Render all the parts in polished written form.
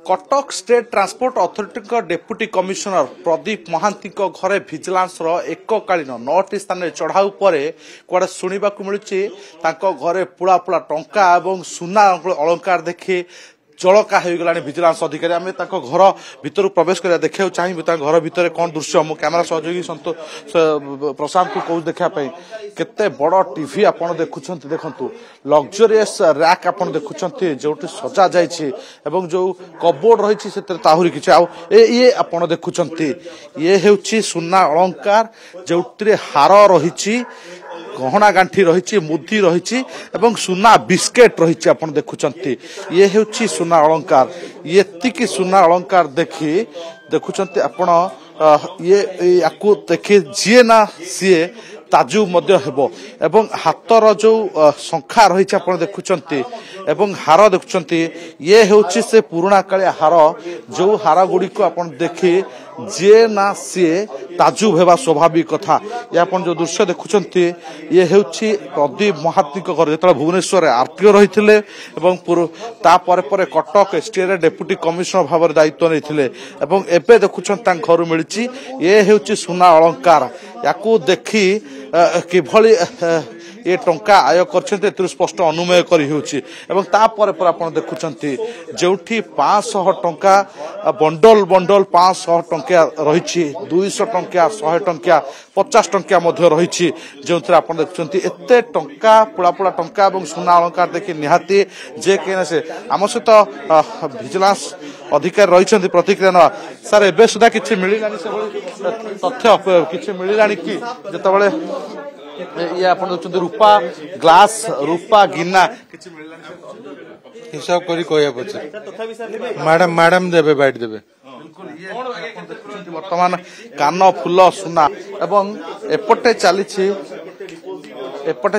Cuttack state transport authority deputy commissioner Pradeep Mohanty घरे vigilance एककालीन 9टी स्थान चढ़ाऊ पर कुआड़े शुणा मिलूँ घरे पुला पुला टंका और सुना अलंकार देखी जलका हो गला भिजिलांस अधिकारी आम घर भर प्रवेश कर देखा चाहिए घर भितर कौन दृश्य मो कैमेरा सहयोगी प्रशांत को कौच देखापी केते बड़ टीवी आपड़ देखुं देखु लग्जरीयस रैक आप देखुं जो सजा जाइए जो कबोर्ड रही ताहुरी कि ये आप देखुं ये हूँ सुना अलंकार जो हार रही गहना गांठी रही मुदी रही सुना बिस्केट रही आप देखुं ये हूँ सुना अलंकार ये सुना अलंकार देखी देखुं आपण ये देखी जी ना सी ताजुब हेबो एवं हाथर जो संख्या रही आप देखुं एवं हार देखुं ये हूँ से पुराणा कालिया हार जो हार गुड़ी को आप देखी जे ना सी ताजुब हेबा स्वाभाविक कथा ये आप जो दृश्य देखुं ये हूँ प्रदीप महांती घर जो भुवनेश्वर आरटीओ रही कटक एसटीए डेप्यूटी कमिशनर भाव दायित्व नहीं एवं देखुं घर मिली ये हूँ सुना अलंकार या देखी किभली ये टंका आय कर स्पष्ट अनुमय कर देखुं जो 500 टंका बंडल बंडल 500 टंका रही 200 टंका 100 टंका 50 टंका रही जो आप देखुं एत टंका पुला पुला टंका और सुना अलंकार देखी निहाती जे कहीं आम सहित भिजिलांस अधिकारी रही प्रतिक्रिया ना सर एवं सुधा कि मिलला तथ्य कि मिलला कि जिते ये आप देखते रूपा ग्लास रूपा गिना हिसाब करी कहया पचे मैडम देबे बैठ देबे वर्तमान कान फूल सुना एवं एपटे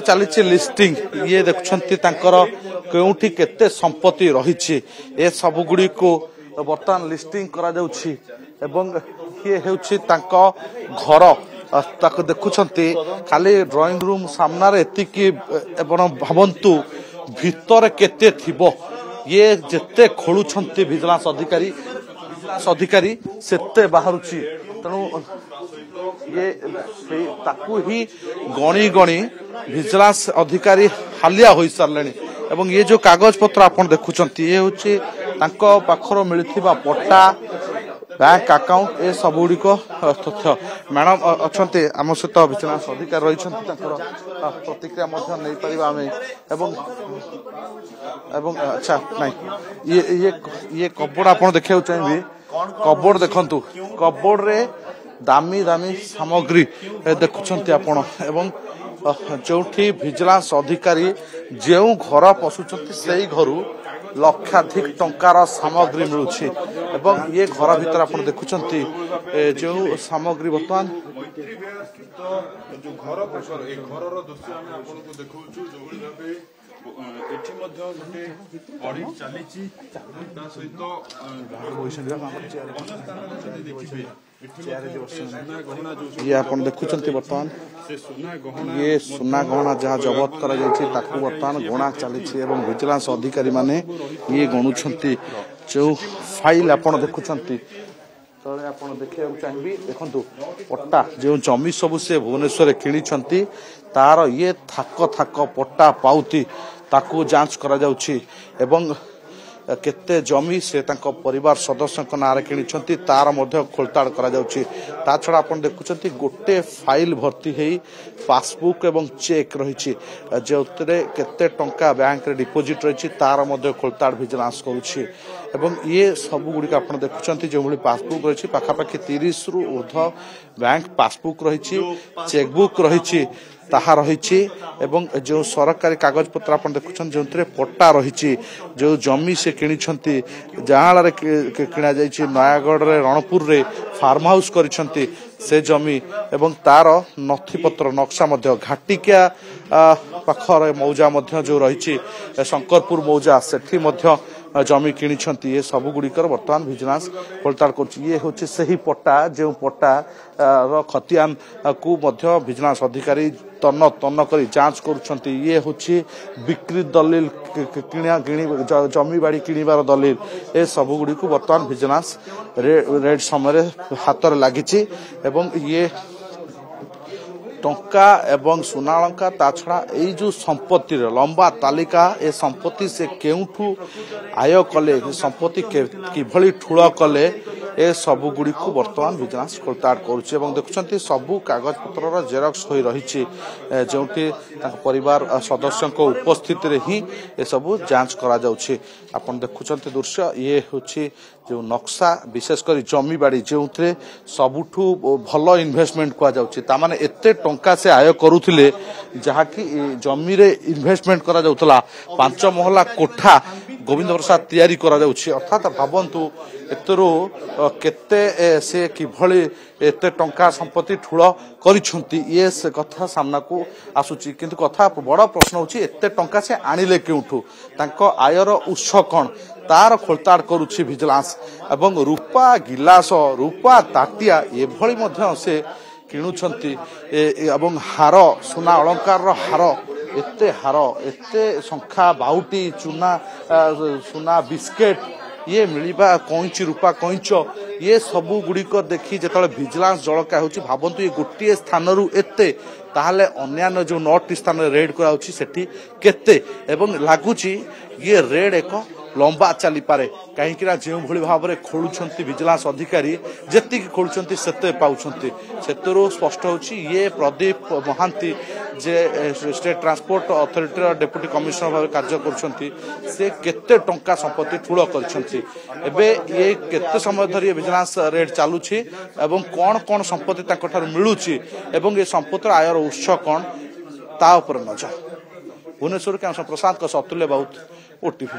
चली लिस्टिंग ये देखुंती केउठी केते संपत्ति रही ए सब गुड़ी को वर्तमान लिस्टिंग करा जाउछि एवं ये हेउछि तांको घर ताको देखुंती खाली ड्राइंग रूम सामने एतिकी भावंतु भितर केते थिबो ये जेते खोलुछंती भिजिलांस अधिकारी सेते बाहरुची तेणु ये ताकू ही गणी गणी भिजिलांस अधिकारी हालिया होई सारलेनी एवं ये जो कागज पत्र आपण देखुंती ये होची तांको पाखरो मिलिथिबा पट्टा बैंक अकाउंट ए सब गुड़िक तथ्य मैडम अच्छा आम सहित भिजिलांस अधिकारी रही प्रतिक्रिया नहीं पार अच्छा नहीं ये कबोर्ड आप देखा चाहिए कबोर्ड देखु कबोर्ड रे दामी दामी सामग्री देखुं आपण एवं जो भिजिलांस अधिकारी जो घर पशुंट से घर लक्षाधिक टंकार सामग्री मिलूची एवं ये घर भीतर आप देखुं जो सामग्री बर्तमान जो घर पाखर ए घर दृश्य आम आपको देखु जो एठी मध्ये गोटे बड़ी चली सहित ये आप देखुं बर्तमान ये सुना गहना जहाँ जबत कर बर्तमान गणा चली भिजिलांस अधिकारी माने ये गणुंट जो फाइल आप देखुं तले आप देखा चाहिए देखु पट्टा जो जमी सब से भुवनेश्वर किणी तार ये थाक थाक पट्टा पाउती ताकू जांच करा जाउछि एवं केते जमी से तांको परिवार सदस्य नारे किणी तार मध्य खोलताड़ करा जाउछि ता छड़ा आपण देखुछंती गोटे फाइल भर्ती हेई पासबुक एवं चेक रही जोतरे केते टंका बैंक रे डिपोजिट रही तार मध्य खोलताड़ भिजिलांस करूछि एवं ये सब गुड़ी आप देखुं जो भाई पासबुक रही पाखापाखि 30 रु ऊर्ध बैंक पासबुक रही चेकबुक रही ताहा रही एवं जो सरकारी कागज पत्र आप देखुं जो पट्टा रही जो जमी से किणी जहाँ किणा जा नयागढ़ रे रणपुर रे फार्म हाउस करिसेंती से जमी एवं तार नथिपत्र नक्शा घाटिकिया पाखर मौजा जो रही शंकरपुर मौजा सेठी जमी किणी ये सब गुड़िकर बर्तमान भिजिलांस खोलताड़ कर ये हूँ से ही पट्टा जो पट्टा खतियान को भिजिलांस अधिकारी तन्न तन्न कर जांच करुछंती ये होची बिक्री दलिल किणा किणी जमी बाड़ी किणीबार दलिल ए सब गुड़ी को बर्तमान विजिलेंस रेड समय हाथ लगी एवं ये टंका एवं सुनालंका ता छड़ा यही जो संपत्ति लंबा तालिका ए संपत्ति से केउठू आय कले संपत्ति किभली ठूल कले ए सबु गुड़ी को बर्तमान विजिलेंस खोलताड़ करुच्ची देखुं सबू कागज पत्र जेरक्स हो रही जो परिवार सदस्यों उपस्थित ही ए सबू जांच करा जाउछि। आपण देखुं दृश्य ये हूँ जो नक्शा विशेषकर जमी बाड़ी जो सबुठू भल इन्वेस्टमेंट कहुच्छे माने एते टंका से आय करुथिले जहाँकि जमी रे इन्वेस्टमेंट करा जाउतला 5 महला कोठा गोविंद प्रसाद तैयारी करा जाउछि अर्थात भावंतु एतरो केते से किभली एते टंका संपत्ति ठूल करिछंती ये से कथा सामना को आसुची किंतु कथा बड़ प्रश्न होची एते टंका से आनिले केउठू तांको आयर उत्स कोन तार खोलताड़ करुछि विजिलेंस एवं रूपा गिलास रूपा ताटिया एभली मध्य से किणुछंती एवं हार सुना अलंकार हार एते संख्या बाउटी चुना सुना बिस्केट ये मिलिबा कईंची रूपा कईंच ये सबू गुड़िक देखी जो विजिलेंस जड़का होची भावंतु ये गोटे स्थान रु एते ताहले अन्यान्य जो 9टी स्थान रेड कराउछि सेठी केते एवं लागुची ये रेड एक लंबा चली पारे कहीं जो भाव में खोलुंट विजिलेंस अधिकारी जी खोलुंट से पाँच से स्पष्ट होची ये प्रदीप महांती जे state transport authority deputy commissioner भाव कार्य कर केते टंका संपत्ति ठूल कर ये केते समय धरी विजिलेंस रेड चलुची एवं कौन कौन संपत्ति मिलूची एवं ये संपत्तिर आयर उत्स कौन ता उपर नजर। भुवनेश्वर के प्रशांत अतुल्य बाउत ओटीवी।